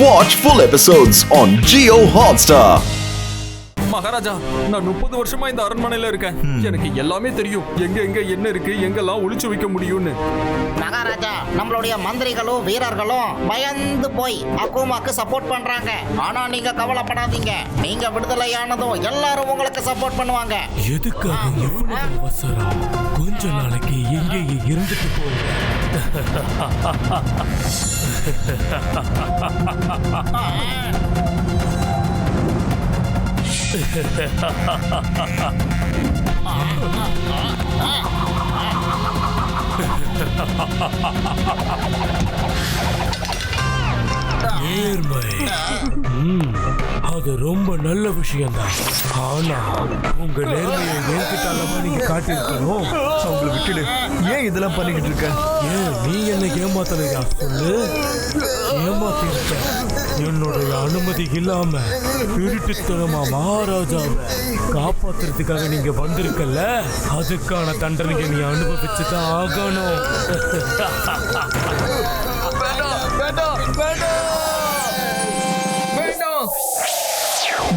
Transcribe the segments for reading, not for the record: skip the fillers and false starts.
Watch full episodes on Jio Hotstar. Maharaja, நான் 30 வருஷமா இந்த அரண்மனையில இருக்கேன். எனக்கு எல்லாமே தெரியும். எங்க எங்க என்ன இருக்கு, எங்கெல்லாம் ஒளிச்சு வைக்க முடியும்னு. மகாராஜா, நம்மளுடைய மந்திரிகளும் வீரர்களும் பயந்து போய் அக்கூமாக்கு சப்போர்ட் பண்றாங்க. ஆனா நீங்க கவலைப்படாதீங்க, நீங்க விடுதலையானதும் எல்லாரும் உங்களுக்கு சப்போர்ட் பண்ணுவாங்க. எதுக்காக எவ்வளவு அவசரம்? கொஞ்ச நாளைக்கு எங்கேயே இருந்துட்டு போங்க. நேர்மை அது ரொம்ப நல்ல விஷயம்தான். ஆனா உங்க நேர்மையை என்கிட்ட அளவா நீங்க காட்டியிருக்கணும். அவங்களை விட்டுடு. ஏன் இதெல்லாம் பண்ணிக்கிட்டு இருக்க? ஏன் நீ என்ன ஏமாத்தலையா? சொல்லு. ஏமாத்திருக்க. என்னுடைய அனுமதி இல்லாம திருட்டுத்தனமா மகாராஜாவை காப்பாத்துறதுக்காக நீங்க வந்திருக்கல, அதுக்கான தண்டனையை நீ அனுபவிச்சுதான் ஆகணும்.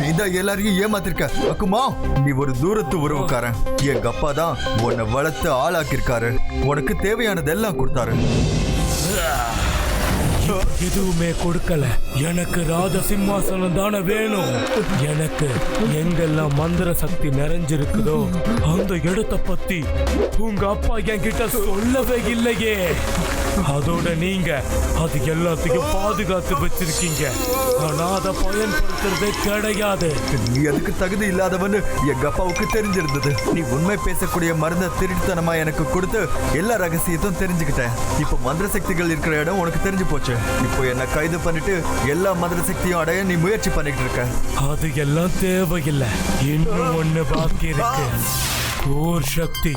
நீதான் எல்லாரையும் ஏமாத்திருக்க அக்குமா. நீ ஒரு தூரத்து உறவுக்காரன். எங்க அப்பா தான் உன்னை வளர்த்து ஆளாக்கிருக்காரு. உனக்கு தேவையானதெல்லாம் கொடுத்தாரு. எதுவுமே கொடுக்கல. எனக்கு ராஜ சிம்மாசனம் தானே வேணும். எனக்கு எங்கெல்லாம் மந்திர சக்தி நிறைஞ்சிருக்குதோ அந்த இடத்தை பத்தி உங்க அப்பா என்கிட்ட சொல்லவே இல்லையே. அதோட நீங்க அது எல்லாத்தையும் பாதுகாத்து வச்சிருக்கீங்க. ஆனா அதை பயன்படுத்துறதே கிடையாது. நீ அதுக்கு தகுதி இல்லாதவன்னு எங்க அப்பாவுக்கு தெரிஞ்சிருந்தது. நீ உண்மை பேசக்கூடிய மருந்த திருட்டுத்தனமா எனக்கு கொடுத்து எல்லா ரகசியத்தையும் தெரிஞ்சுக்கிட்டேன். இப்போ மந்திர சக்திகள் இருக்கிற இடம் உனக்கு தெரிஞ்சு போச்சு. இப்போ என்ன கைது பண்ணிட்டு எல்லா மந்திர சக்தியும் அடைய நீ முயற்சி பண்ணிட்டு இருக்க. அது எல்லாம் தேவையில்லை. இன்னும் ஒண்ணு பாக்கி இருக்கு. கோர் சக்தி.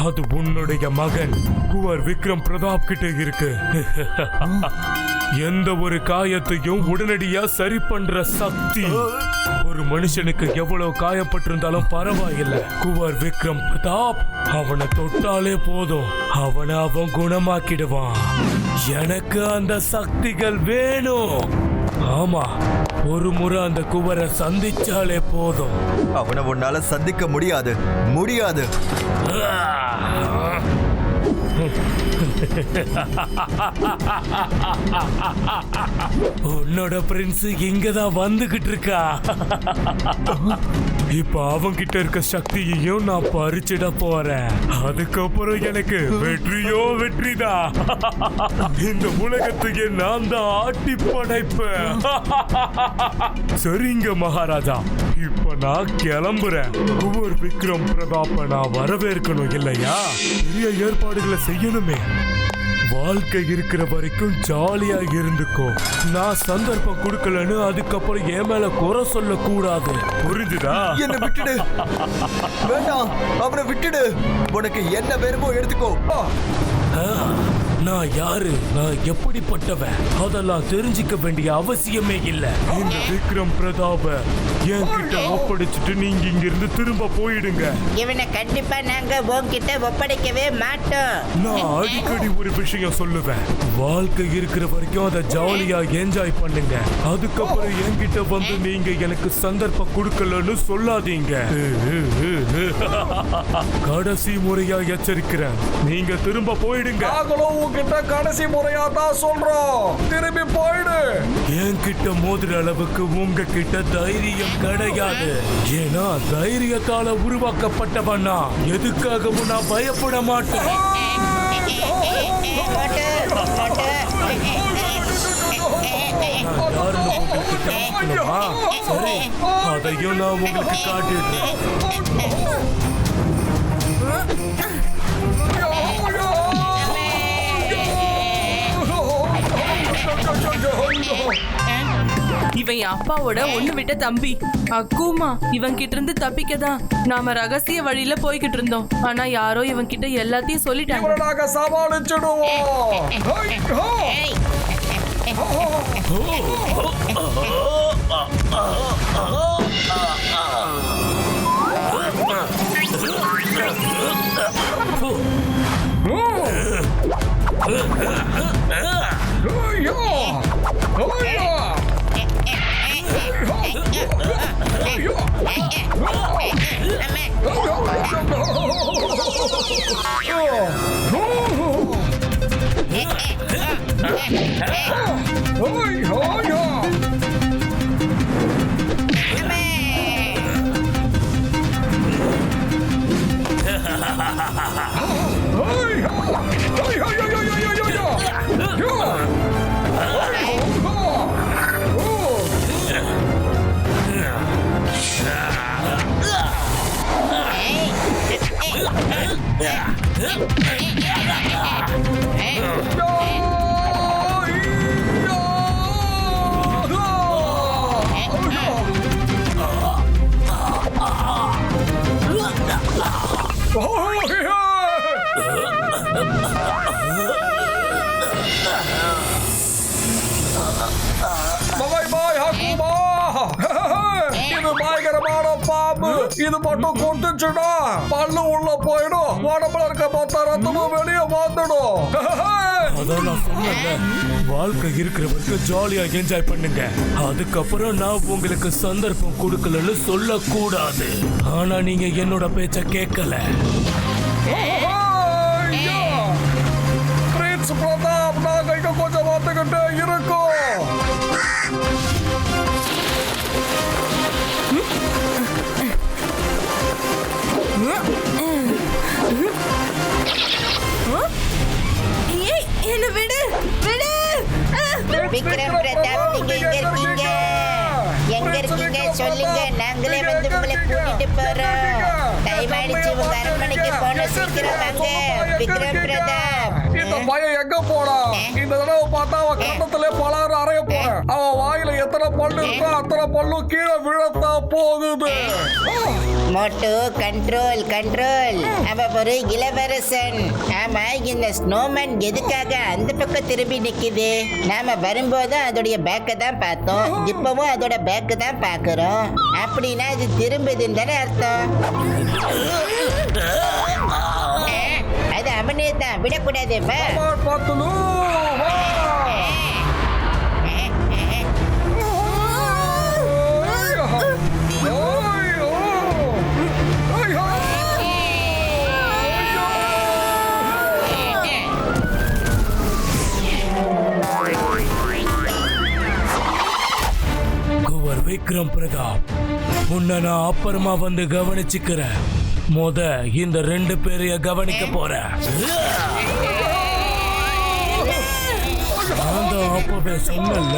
அது உன்னுடைய மகன் குவர் விக்ரம் பிரதாப் கிட்ட இருக்கு. எந்த ஒரு காயத்தையும் உடனடியா சரி பண்ற சக்தி. ஒரு மனுஷனுக்கு எவ்வளவு காயப்பட்டிருந்தாலும் பரவாயில்லை, குவர் விக்ரம் பிரதாப் அவனை தொட்டாலே போதும், அவனை அவன் குணமாக்கிடுவான். எனக்கு அந்த சக்திகள் வேணும். ஆமா, ஒரு முறை அந்த குவரை சந்திச்சாலே போதும். அவனை உன்னால சந்திக்க முடியாது. உன்னோட பிரின்ஸ் இங்கதான் வந்துகிட்டு இருக்கா. இப்ப அவன்கிட்ட இருக்க சக்தியையும் நான் பறிச்சிட போறேன். அதுக்கப்புறம் எனக்கு வெற்றியோ வெற்றிதான். இந்த உலகத்துக்கு நான் தான் ஆட்டி படைப்பேன். சரிங்க மகாராஜா, இப்ப நான் கிளம்புறேன். குவர் விக்ரம் பிரதாப்ப நான் வரவேற்கணும் இல்லையா? பெரிய ஏற்பாடுகளை செய்யணுமே. வாழ்க்கை இருக்கிற வரைக்கும் ஜாலியா இருந்துக்கோ. நான் சந்தர்ப்பம் கொடுக்கலன்னு அதுக்கப்புறம் என் மேல குறை சொல்ல கூடாது. புரிஞ்சுதா? என்ன விட்டுடு. வேண்டாம், அவனை விட்டுடு. உனக்கு என்ன வேணுமோ எடுத்துக்கோ. நான் யாரு, நான் எப்படிப்பட்டவன் அதெல்லாம் தெரிஞ்சுக்க வேண்டிய அவசியமே இல்ல. இந்த விக்ரம் பிரதாப என்கிட்ட ஒப்படைச்சிட்டு நீங்க இங்க இருந்து திரும்ப போயிடுங்க. இவனை கண்டிப்பா நாங்க உன்கிட்ட ஒப்படைக்கவே மாட்டோம். நான் அடிக்கடி ஒரு விஷயம் சொல்லுவேன். வாழ்க்கை இருக்கிற வரைக்கும் அதை ஜாலியா என்ஜாய் பண்ணுங்க. அதுக்கப்புறம் என்கிட்ட வந்து நீங்க எனக்கு சந்தர்ப்பம் கொடுக்கலன்னு சொல்லாதீங்க. கடைசி முறையா எச்சரிக்கிறேன், நீங்க திரும்ப போயிடுங்க. உங்ககிட்ட கடைசி முறையா தான் சொல்றோம், திரும்பி போயிடு. என்கிட்ட மோதுற அளவுக்கு உங்ககிட்ட தைரியம் கிடையாது. ஏன்னா தைரியத்தால உருவாக்கப்பட்டவனா. எதுக்காகவும் நான் பயப்பட மாட்டேன். சரி, அதையும் நான் உங்களுக்கு காட்டிடுறேன். இவன் என் அப்பாவோட ஒண்ணு விட்ட தம்பி அக்கூமா. இவன் கிட்ட இருந்து தப்பிக்கதான் நாம ரகசிய வழியில போய்கிட்டு இருந்தோம். ஆனா யாரோ இவன் கிட்ட எல்லாத்தையும் சொல்லிட்டாங்க. நாங்க சமாளிச்சிடுவோம். Oh, இது பயங்கரமான பாம்பு. இது மட்டும் கொண்டுச்சுன்னா பல்லு உள்ள போயிடும், உடம்புல இருக்க மொத்த ரத்தமும் வெளியே வந்துடும். அதான் நான் சொன்னேன்ல, வாழ்க்கை இருக்கிற வரைக்கும் ஜாலியா என்ஜாய் பண்ணுங்க. அதுக்கப்புறம் நான் உங்களுக்கு சந்தர்ப்பம் கொடுக்கலன்னு சொல்லக்கூடாது. ஆனா நீங்க என்னோட பேச்ச கேட்கல. பிரின்ஸ் பிரதாப், நாங்க இங்க கொஞ்சம் வந்துகிட்டே இருக்கோம். என்ன விடு விடு. விக்ரம் பிரதாப், நீங்க எங்க இருக்கீங்க? எங்க இருக்கீங்க சொல்லுங்க, நாங்களே வந்து உங்களை கூட்டிட்டு போறோம். டைம் ஆயிடுச்சு, உங்க அரண்மனைக்கு போன சீக்கிரம் வாங்க. விக்ரம் பிரதாப், இந்த பையன் எங்க போனா? இந்த தடவை பார்த்தா அவன் கண்டத்திலே பலாறு அறைய போறேன். அவன் வாயில எத்தனை பல்லு இருக்கோ அத்தனை பல்லும் கீழே விழத்தான் போகுது. மோட்டு கண்ட்ரோல் கண்ட்ரோல். அவ ஒரு இளவரசன். ஆமா, இந்த ஸ்னோமேன் எதுக்காக அந்த பக்கம் திரும்பி நிக்குது? நாம வரும்போது அதோடைய பேக்கை தான் பார்த்தோம், இப்பவும் அதோட பேக்கு தான் பாக்குறோம். அப்படின்னா அது திரும்புதுன்னு தானே அர்த்தம். அது அவனே தான், விடக்கூடாது. வா. பத்துலு குவர் விக்ரம் பிரதாப், உன்னை நான் அப்புறமா வந்து கவனிச்சுக்கிறேன். இந்த 2 பேரைய கவனிக்க போறேன். நான் தான் அப்பவே சொன்னல,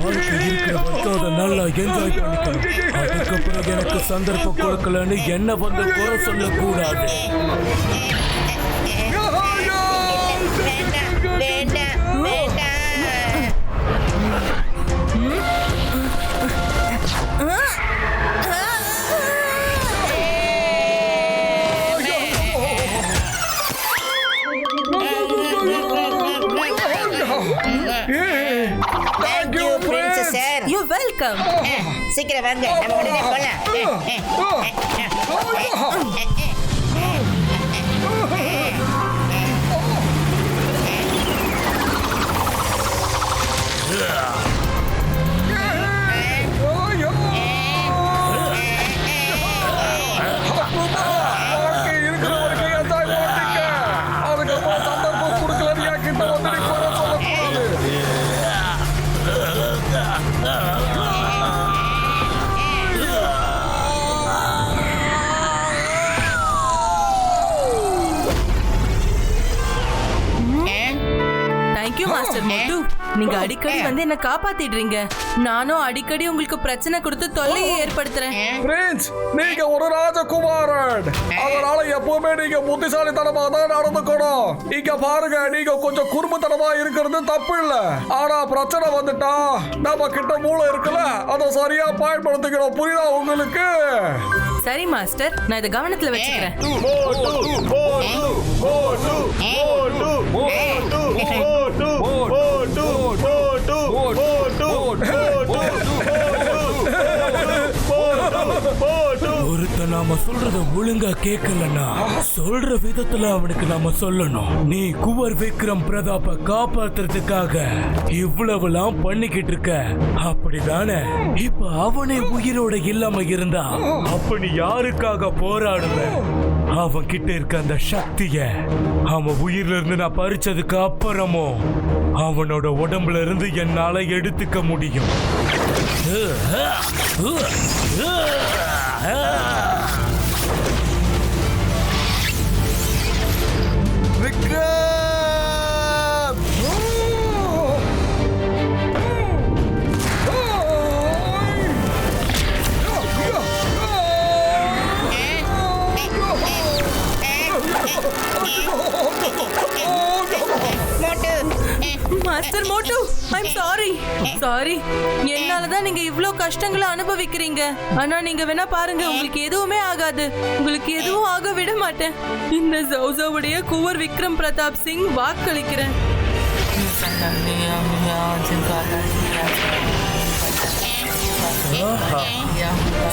வாழ்க்கை இருக்கிற வரைக்கும் அதை நல்லா என்ஜாய் பண்ணிக்கணும். அதுக்கப்புறம் எனக்கு சந்தர்ப்பம் கொடுக்கலன்னு என்ன வந்து குறை சொல்லக்கூடாது. வேண்டாம் வேண்டாம் வேண்டாம். Thank you, Prince sir. You're welcome. சீக்கிரம் வாங்க, நம்ம உடனே போலாம். மாஸ்டர் மோட்டு, நீங்க அடிக்கடி வந்து என்ன காப்பாத்திடுறீங்க. நானும் அடிக்கடி உங்களுக்கு பிரச்சனை கொடுத்து தொல்லையை ஏற்படுத்துறேன். பிரின்ஸ், நீங்க ஒரு ராஜகுமாரன், அதனால எப்பவுமே நீங்க புத்திசாலித்தனமா தான் நடந்துக்கணும். இங்க பாருங்க, நீங்க கொஞ்சம் குறும்புத்தனமா இருக்கிறது தப்பு இல்ல. ஆனா பிரச்சனை வந்துட்டா நம்ம கிட்ட மூளை இருக்குல்ல, அதை சரியா பயன்படுத்திக்கணும். புரியுதா உங்களுக்கு? சரி மாஸ்டர், நான் இதை கவனத்துல வச்சுக்கிறேன். ஒருத்த நாம சொல்றத ஒழுங்கா கேட்கலன்னா சொல்ற விதத்துல அவனுக்கு நாம சொல்லணும். நீ குவர் விக்ரம் பிரதாப்ப காப்பாத்துறதுக்காக இவ்வளவுலாம் பண்ணிக்கிட்டு இருக்க, அப்படிதானே? இப்ப அவனே உயிரோட இல்லாம இருந்தா அப்ப நீ யாருக்காக போராடுவ? அவன் கிட்ட இருக்க அந்த சக்திய அவன் உயிர்ல இருந்து நான் பறிச்சதுக்கு அப்புறமும் அவனோட உடம்புல இருந்து என்னால எடுத்துக்க முடியும். விக்ரம்! மாஸ்டர் மோட்டு, ஐம் சாரி. என்னாலதான் நீங்க இவ்ளோ கஷ்டங்களை அனுபவிக்கிறீங்க. ஆனா நீங்க வேணா பாருங்க, உங்களுக்கு எதுவுமே ஆகாது. உங்களுக்கு எதுவும் ஆக விட மாட்டேன். இந்த ஜவுஜவுடைய குவர் விக்ரம் பிரதாப் சிங் வாக்களிக்கிறேன்.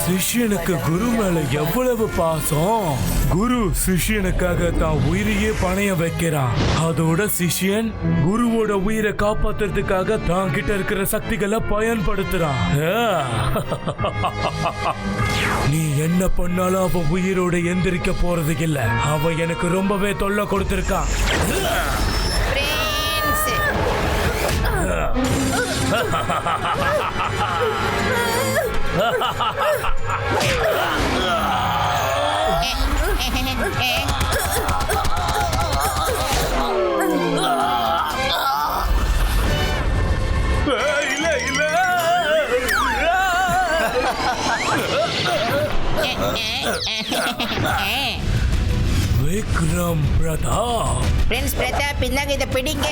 சிஷ்யனுக்கு குரு மேல எவ்வளவு பாசம். குரு சிஷ்யனுக்காக தான் உயிரையே பணைய வைக்கிறான். அதோட சிஷ்யன் குருவோட உயிரை காப்பாத்துறதுக்காக தான் கிட்ட இருக்கிற சக்திகளை பயன்படுத்துறான். நீ என்ன பண்ணாலும் அவன் உயிரோட எந்திரிக்க போறது இல்ல. அவன் எனக்கு ரொம்பவே தொல்லை கொடுத்திருக்கான். விக்ரம் பிரதாப். பிரின்ஸ் பிரதாப், இந்தாங்க இதை பிடிங்க.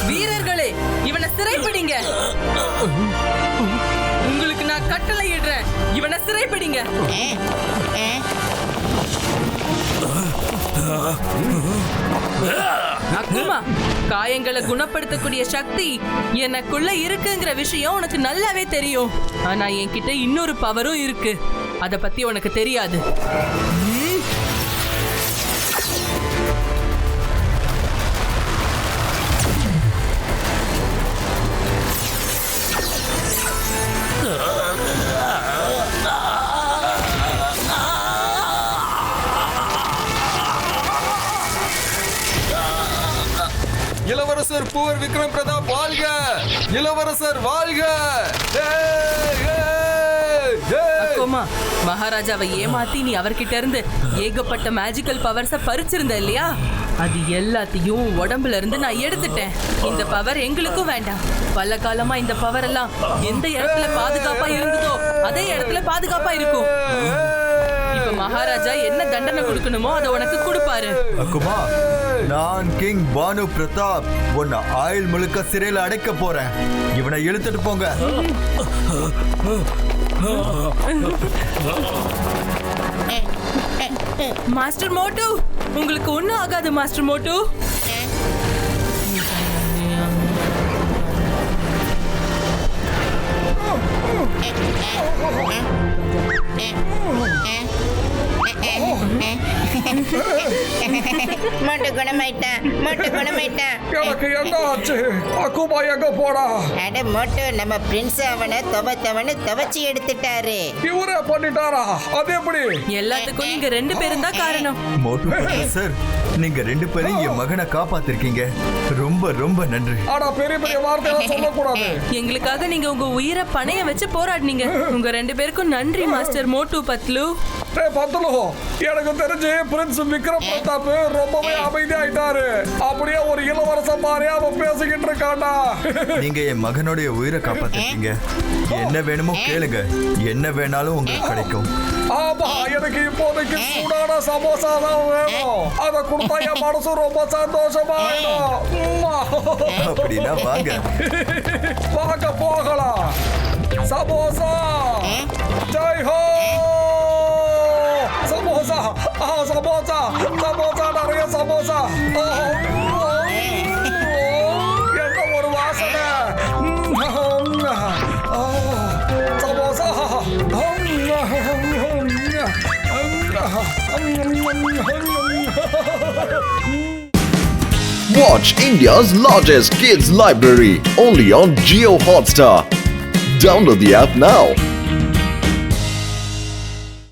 வீரர்களே, இவனை சிறைப்பிடிங்க. உங்களுக்கு நான் கட்டளையிடுறேன், இவனை சிறைப்பிடிங்க. அக்குமா, காயங்களை குணப்படுத்தக்கூடிய சக்தி எனக்குள்ள இருக்குங்கிற விஷயம் உனக்கு நல்லாவே தெரியும். ஆனா என்கிட்ட இன்னொரு பவரும் இருக்கு. அத பத்தி உனக்கு தெரியாது. இளவரசர் பூவர் விக்ரம் பிரதாப் வாழ்க! இளவரசர் வாழ்க! அக்கோமா, மகாராஜாவை ஏமாத்தி நீ அவர்கிட்ட இருந்து ஏகப்பட்ட மேஜிக்கல் பவர்ஸ பறிச்சிருந்த இல்லையா? அது எல்லாத்தையும் உடம்புல இருந்து நான் எடுத்துட்டேன். இந்த பவர் எங்களுக்கும் வேண்டாம். பல காலமா இந்த பவர் எல்லாம் எந்த இடத்துல பாதுகாப்பா இருந்ததோ அதே இடத்துல பாதுகாப்பா இருக்கும். இப்ப மகாராஜா என்ன தண்டனை கொடுக்கணுமோ அதை உனக்கு கொடுப்பாரு. அக்குமா, நான் கிங் பானு பிரதாப் உன்னை ஆயுள் முழுக்க சிறையில் அடைக்க போறேன். இவனை இழுத்துட்டு போங்க. மாஸ்டர் மோட்டு, உங்களுக்கு ஒண்ணும் ஆகாது மாஸ்டர் மோட்டு. மொட்டு குணமாயிட்டான், மொட்டு குணமாயிட்டான். எனக்கு என்ன ஆச்சு? அக்குமா எங்க போடா? அட மொட்டு, நம்ம பிரின்ஸ் அவனை துவச்சி எடுத்துட்டாரு. இவரே பண்ணிட்டாரா? அது எப்படி? எல்லாத்துக்கும் நீங்க 2 பேரும் தான் காரணம். மோட்டு பட்லு சார், நீங்க 2 பேரும் என் மகனை காப்பாத்திருக்கீங்க. ரொம்ப ரொம்ப நன்றி. ஆனா பெரிய பெரிய வார்த்தையெல்லாம் சொல்லக்கூடாது. எங்களுக்காக நீங்க உங்க உயிரை பணைய வச்சு போராடினீங்க. உங்க 2 பேருக்கும் நன்றி மாஸ்டர் மோட்டு பத்லு. பத்லு, எனக்கு தெரிஞ்சு பிரின்ஸ் விக்ரம் பிரதாப் ரொம்பவே அமைதியாயிட்டாரு. அப்படியே ஒரு இளவரசன் மாதிரியா அவன் பேசிக்கிட்டு இருக்காண்டா. நீங்க என் மகனுடைய உயிரை காப்பாத்திருக்கீங்க. என்ன வேணுமோ கேளுங்க, என்ன வேணாலும் உங்களுக்கு கிடைக்கும். ஆமா, எனக்கு இப்போதைக்கு சூடான சமோசா தான் வேணும். அத கொடுத்தா என் மனசு ரொம்ப சந்தோஷமாயிடும். அப்படின்னா வாங்க. வாங்க போகலாம். சமோசா ஜெய் ஹோ. சமோசா, சமோசா, சமோசா, நிறைய சமோசா. என்ன ஒரு வாசனை. Samosa. Watch India's largest kids library only on Jio Hotstar. Download the app now.